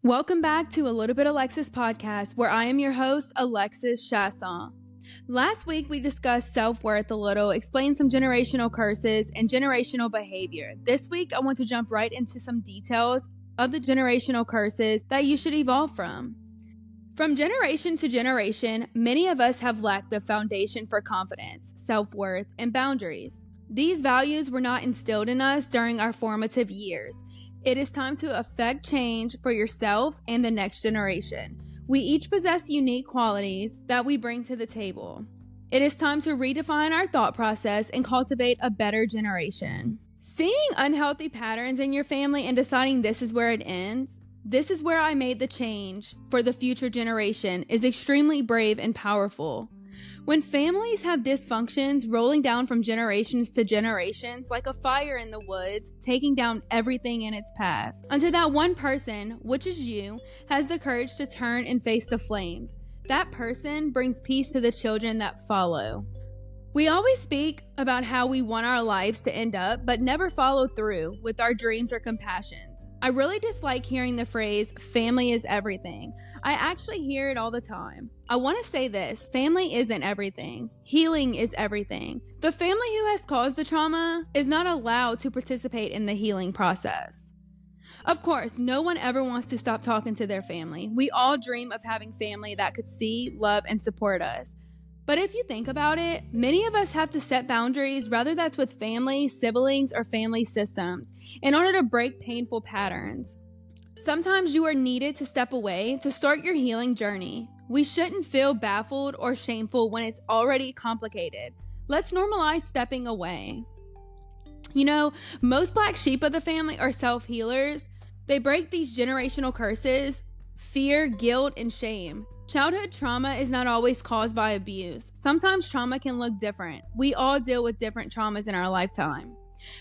Welcome back to A Little Bit Alexis podcast, where I am your host, Alexis Chasson. Last week, we discussed self-worth a little, explained some generational curses and generational behavior. This week, I want to jump right into some details of the generational curses that you should evolve from. From generation to generation, many of us have lacked the foundation for confidence, self-worth, and boundaries. These values were not instilled in us during our formative years. It is time to effect change for yourself and the next generation. We each possess unique qualities that we bring to the table. It is time to redefine our thought process and cultivate a better generation. Seeing unhealthy patterns in your family and deciding this is where it ends, this is where I made the change for the future generation, is extremely brave and powerful. When families have dysfunctions rolling down from generations to generations like a fire in the woods, taking down everything in its path, until that one person, which is you, has the courage to turn and face the flames. That person brings peace to the children that follow. We always speak about how we want our lives to end up, but never follow through with our dreams or compassions. I really dislike hearing the phrase, family is everything. I actually hear it all the time. I want to say this, family isn't everything. Healing is everything. The family who has caused the trauma is not allowed to participate in the healing process. Of course, no one ever wants to stop talking to their family. We all dream of having family that could see, love, and support us. But if you think about it, many of us have to set boundaries, whether that's with family, siblings, or family systems, in order to break painful patterns. Sometimes you are needed to step away to start your healing journey. We shouldn't feel baffled or shameful when it's already complicated. Let's normalize stepping away. You know, most black sheep of the family are self-healers. They break these generational curses, fear, guilt, and shame. Childhood trauma is not always caused by abuse. Sometimes trauma can look different. We all deal with different traumas in our lifetime.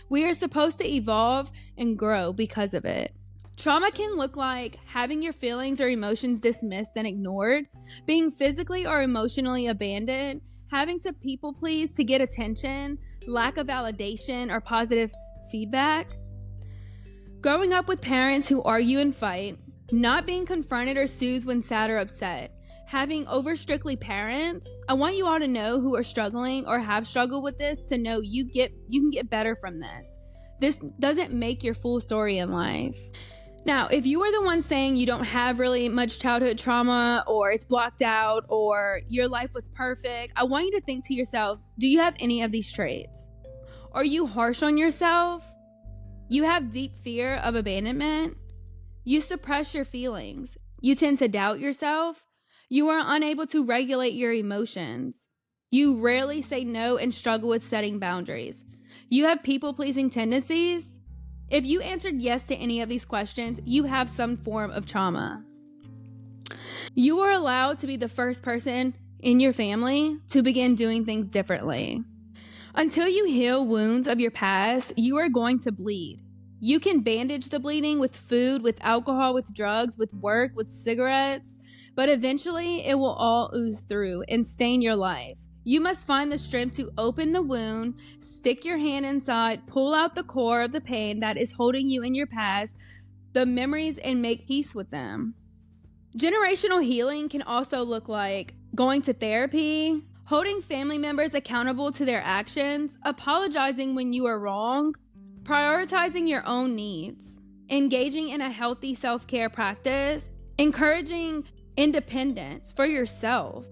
We are supposed to evolve and grow because of it. Trauma can look like having your feelings or emotions dismissed and ignored, being physically or emotionally abandoned, having to people please to get attention, lack of validation or positive feedback, growing up with parents who argue and fight, not being confronted or soothed when sad or upset, having over strictly parents. I want you all to know who are struggling or have struggled with this to know you can get better from this. This doesn't make your full story in life. Now, if you are the one saying you don't have really much childhood trauma or it's blocked out or your life was perfect, I want you to think to yourself, do you have any of these traits? Are you harsh on yourself? You have deep fear of abandonment? You suppress your feelings. You tend to doubt yourself. You are unable to regulate your emotions. You rarely say no and struggle with setting boundaries. You have people-pleasing tendencies. If you answered yes to any of these questions, you have some form of trauma. You are allowed to be the first person in your family to begin doing things differently. Until you heal wounds of your past, you are going to bleed. You can bandage the bleeding with food, with alcohol, with drugs, with work, with cigarettes, but eventually it will all ooze through and stain your life. You must find the strength to open the wound, stick your hand inside, pull out the core of the pain that is holding you in your past, the memories, and make peace with them. Generational healing can also look like going to therapy, holding family members accountable to their actions, apologizing when you are wrong, prioritizing your own needs, engaging in a healthy self-care practice, encouraging independence for yourself.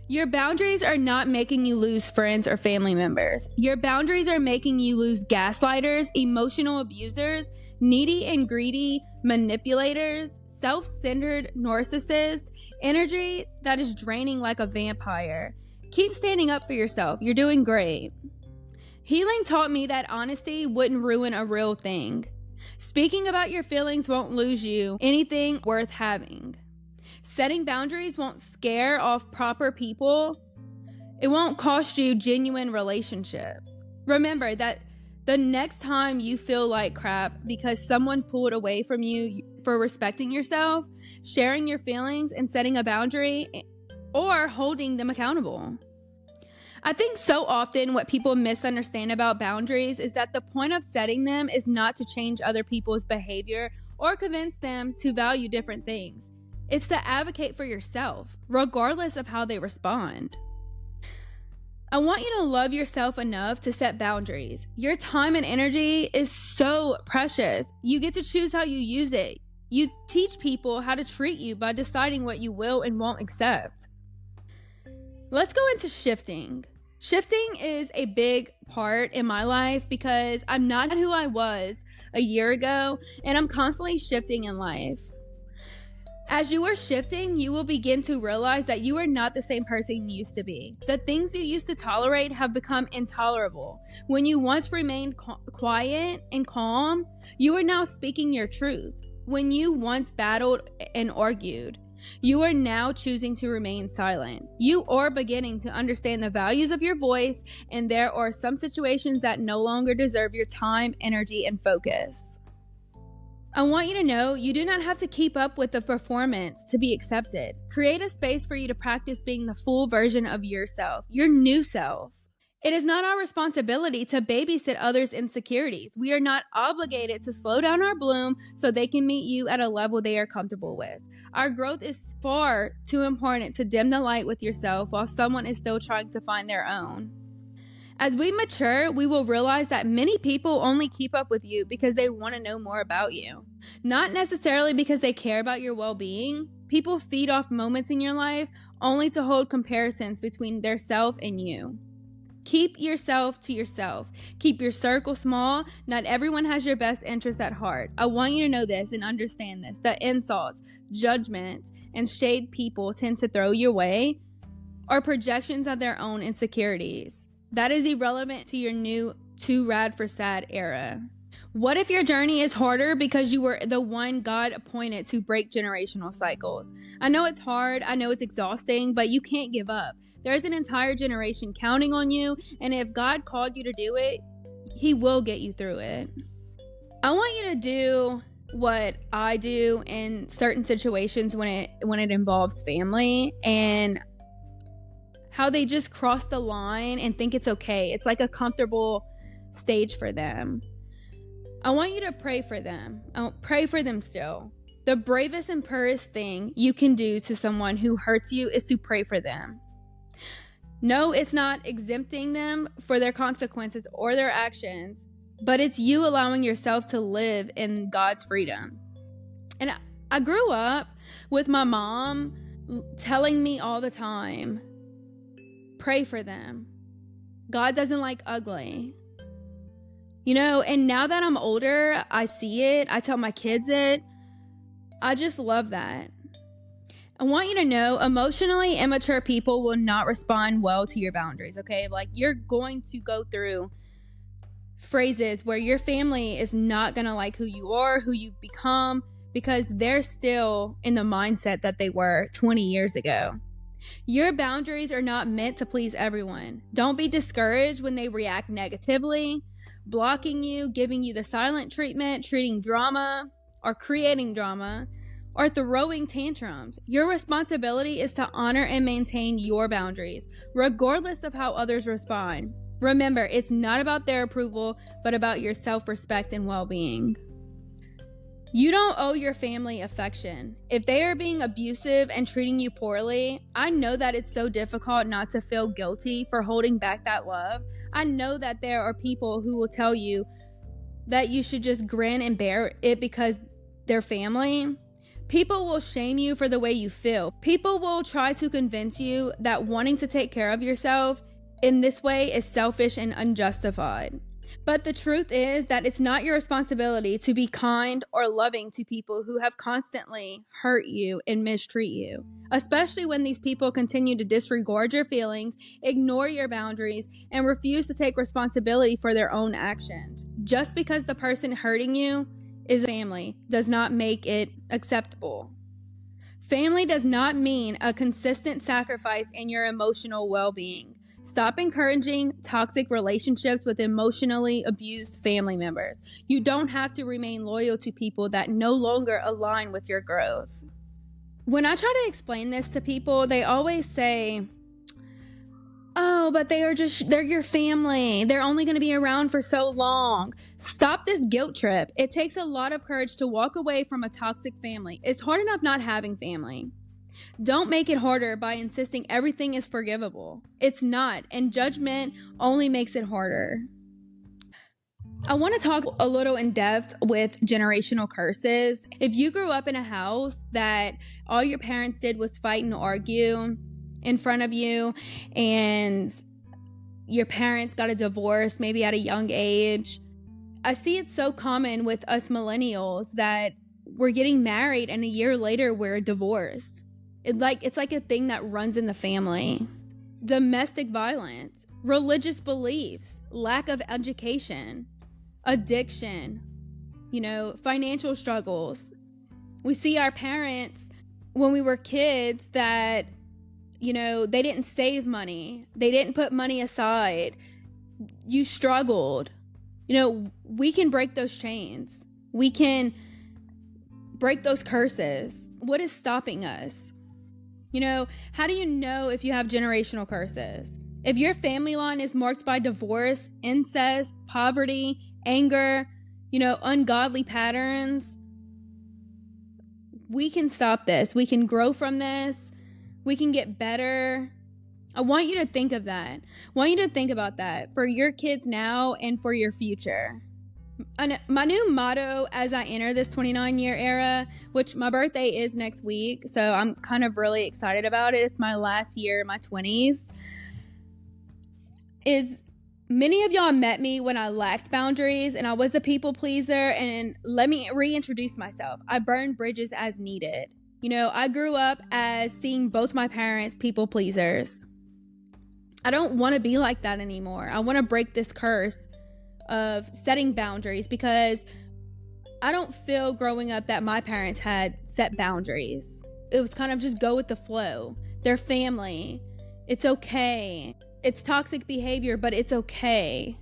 Your boundaries are not making you lose friends or family members. Your boundaries are making you lose gaslighters, emotional abusers, needy and greedy manipulators, self-centered narcissists, energy that is draining like a vampire. Keep standing up for yourself. You're doing great. Healing taught me that honesty wouldn't ruin a real thing. Speaking about your feelings won't lose you anything worth having. Setting boundaries won't scare off proper people. It won't cost you genuine relationships. Remember that the next time you feel like crap because someone pulled away from you for respecting yourself, sharing your feelings and setting a boundary, or holding them accountable. I think so often what people misunderstand about boundaries is that the point of setting them is not to change other people's behavior or convince them to value different things. It's to advocate for yourself, regardless of how they respond. I want you to love yourself enough to set boundaries. Your time and energy is so precious. You get to choose how you use it. You teach people how to treat you by deciding what you will and won't accept. Let's go into shifting. Shifting is a big part in my life because I'm not who I was a year ago, and I'm constantly shifting in life. As you are shifting, you will begin to realize that you are not the same person you used to be. The things you used to tolerate have become intolerable. When you once remained quiet and calm, you are now speaking your truth. When you once battled and argued, you are now choosing to remain silent. You are beginning to understand the values of your voice, and there are some situations that no longer deserve your time, energy, and focus. I want you to know you do not have to keep up with the performance to be accepted. Create a space for you to practice being the full version of yourself, your new self. It is not our responsibility to babysit others' insecurities. We are not obligated to slow down our bloom so they can meet you at a level they are comfortable with. Our growth is far too important to dim the light with yourself while someone is still trying to find their own. As we mature, we will realize that many people only keep up with you because they want to know more about you, not necessarily because they care about your well-being. People feed off moments in your life only to hold comparisons between their self and you. Keep yourself to yourself. Keep your circle small. Not everyone has your best interests at heart. I want you to know this and understand this. The insults, judgments, and shade people tend to throw your way are projections of their own insecurities. That is irrelevant to your new too rad for sad era. What if your journey is harder because you were the one God appointed to break generational cycles? I know it's hard. I know it's exhausting, but you can't give up. There's an entire generation counting on you, and if God called you to do it, He will get you through it. I want you to do what I do in certain situations when it involves family, and how they just cross the line and think it's okay. It's like a comfortable stage for them. I want you to pray for them. Pray for them still. The bravest and purest thing you can do to someone who hurts you is to pray for them. No, it's not exempting them for their consequences or their actions, but it's you allowing yourself to live in God's freedom. And I grew up with my mom telling me all the time, pray for them. God doesn't like ugly. And now that I'm older, I see it. I tell my kids it. I just love that. I want you to know emotionally immature people will not respond well to your boundaries, okay? Like, you're going to go through phrases where your family is not going to like who you are, who you've become, because they're still in the mindset that they were 20 years ago. Your boundaries are not meant to please everyone. Don't be discouraged when they react negatively, blocking you, giving you the silent treatment, treating drama, or creating drama, or throwing tantrums. Your responsibility is to honor and maintain your boundaries, regardless of how others respond. Remember, it's not about their approval, but about your self-respect and well-being. You don't owe your family affection. If they are being abusive and treating you poorly, I know that it's so difficult not to feel guilty for holding back that love. I know that there are people who will tell you that you should just grin and bear it because they're family. People will shame you for the way you feel. People will try to convince you that wanting to take care of yourself in this way is selfish and unjustified. But the truth is that it's not your responsibility to be kind or loving to people who have constantly hurt you and mistreat you, especially when these people continue to disregard your feelings, ignore your boundaries, and refuse to take responsibility for their own actions. Just because the person hurting you is family does not make it acceptable. Family does not mean a consistent sacrifice in your emotional well-being. Stop encouraging toxic relationships with emotionally abused family members. You don't have to remain loyal to people that no longer align with your growth. When I try to explain this to people, they always say, oh, oh, but they're your family. They're only going to be around for so long. Stop this guilt trip. It takes a lot of courage to walk away from a toxic family. It's hard enough not having family. Don't make it harder by insisting everything is forgivable. It's not, and judgment only makes it harder. I want to talk a little in depth with generational curses. If you grew up in a house that all your parents did was fight and argue in front of you, and your parents got a divorce maybe at a young age, I see it so common with us millennials that we're getting married and a year later we're divorced. It's like a thing that runs in the family. Domestic violence, religious beliefs, lack of education, addiction, financial struggles. We see our parents when we were kids that, they didn't save money. They didn't put money aside. You struggled. We can break those chains. We can break those curses. What is stopping us? How do you know if you have generational curses? If your family line is marked by divorce, incest, poverty, anger, ungodly patterns, we can stop this. We can grow from this. We can get better. I want you to think of that. I want you to think about that for your kids now and for your future. And my new motto as I enter this 29-year era, which my birthday is next week, so I'm kind of really excited about it. It's my last year in my 20s. Is many of y'all met me when I lacked boundaries and I was a people pleaser. And let me reintroduce myself. I burned bridges as needed. I grew up as seeing both my parents people pleasers. I don't want to be like that anymore. I want to break this curse of setting boundaries, because I don't feel growing up that my parents had set boundaries. It was kind of just go with the flow. They're family. It's okay. It's toxic behavior, but it's okay.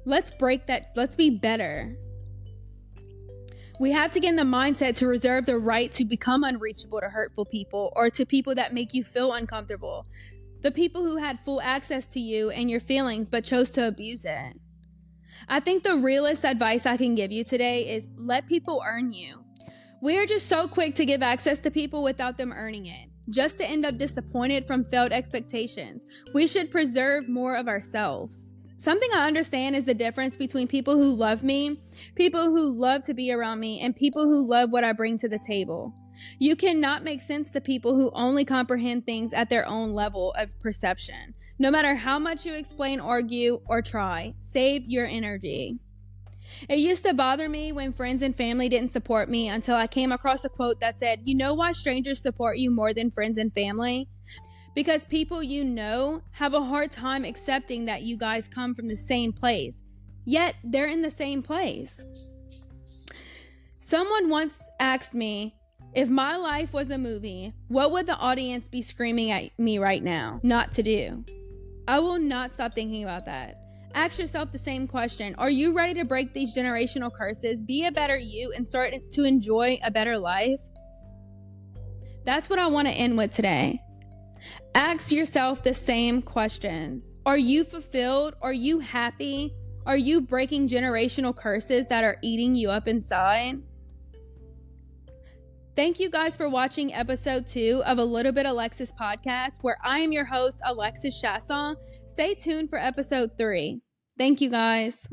Let's break that. Let's be better. We have to get in the mindset to reserve the right to become unreachable to hurtful people or to people that make you feel uncomfortable. The people who had full access to you and your feelings but chose to abuse it. I think the realest advice I can give you today is let people earn you. We are just so quick to give access to people without them earning it, just to end up disappointed from failed expectations. We should preserve more of ourselves. Something I understand is the difference between people who love me, people who love to be around me, and people who love what I bring to the table. You cannot make sense to people who only comprehend things at their own level of perception. No matter how much you explain, argue, or try, save your energy. It used to bother me when friends and family didn't support me until I came across a quote that said, "You know why strangers support you more than friends and family? Because people have a hard time accepting that you guys come from the same place, yet they're in the same place." Someone once asked me, if my life was a movie, what would the audience be screaming at me right now not to do? I will not stop thinking about that. Ask yourself the same question. Are you ready to break these generational curses, be a better you, and start to enjoy a better life? That's what I want to end with today. Ask yourself the same questions. Are you fulfilled? Are you happy? Are you breaking generational curses that are eating you up inside? Thank you guys for watching episode 2 of A Little Bit Alexis podcast, where I am your host, Alexis Chasson. Stay tuned for episode 3. Thank you guys.